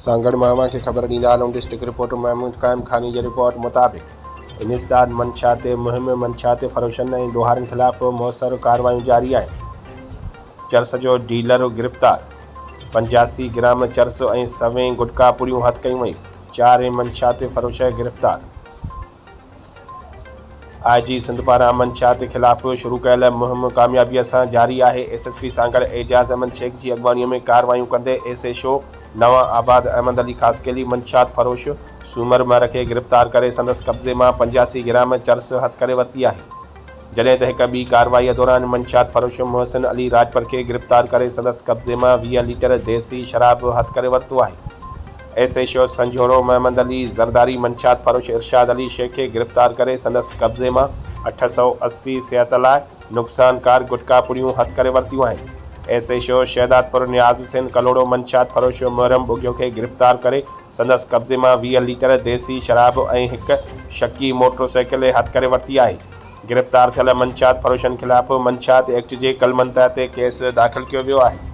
सांगड़ महमा खे ख़बर ॾींदा हलूं। डिस्ट्रिक्ट रिपोर्टर महमूद क़ाइम खानी जी रिपोर्ट मुताबिक़ इंसदाद मंशाते मुहिम मंशाते फ़रोशनि ऐं ॾोहारनि ख़िलाफ़ मौसर कार्रवायूं जारी आहिनि। चर्स जो डीलर गिरफ़्तार, 85 ग्राम चर्स ऐं 100 गुटखा पुड़ियूं हथ कयूं वयूं। 4 मंशाते फ़रोश गिरफ़्तार। IG सिंध पारां मंशात ख़िलाफ़ शुरू कयल मुहिम कामयाबीअ सां जारी आहे। SSP सांगड़ एजाज़ अहमद शेख जी अॻवानीअ में कार्रवायूं कंदे SHO नवां आबाद अहमद अली ख़ासकेली मंशात फ़रोश सूमर महर खे गिरफ़्तार करे संदसि कब्ज़े मां 85 ग्राम चर्स हथ करे वरिती आहे, जॾहिं त हिक ॿी कार्रवाईअ दौरान मंशात फ़रोश मोहसिन अली राजपर खे गिरफ़्तार करे संदसि कब्ज़े मां 20 लीटर देसी शराब हथ करे वरितो आहे। SHO संजोरो महमद अली ज़रदारी मंशात फ़रोश इरशाद अली शेख खे गिरफ़्तार करे संदसि कब्ज़े मां 880 सिहत लाइ नुक़सानकार गुटखा पुड़ियूं हथ करे वरितियूं आहिनि। SHO शहदादपुर नियाज़ हुसैन कलोड़ो मंशात फ़रोश मुहर्रम बुगियो खे गिरफ़्तार करे संदसि कब्ज़े मां 20 लीटर देसी शराब ऐं हिक शकी मोटरसाइकिल हथ करे वरिती आहे। गिरफ़्तार थियल मंशात फ़रोशनि ख़िलाफ़ मंशात एक्ट जे कलमनि तहत केस दाख़िल कयो वियो आहे।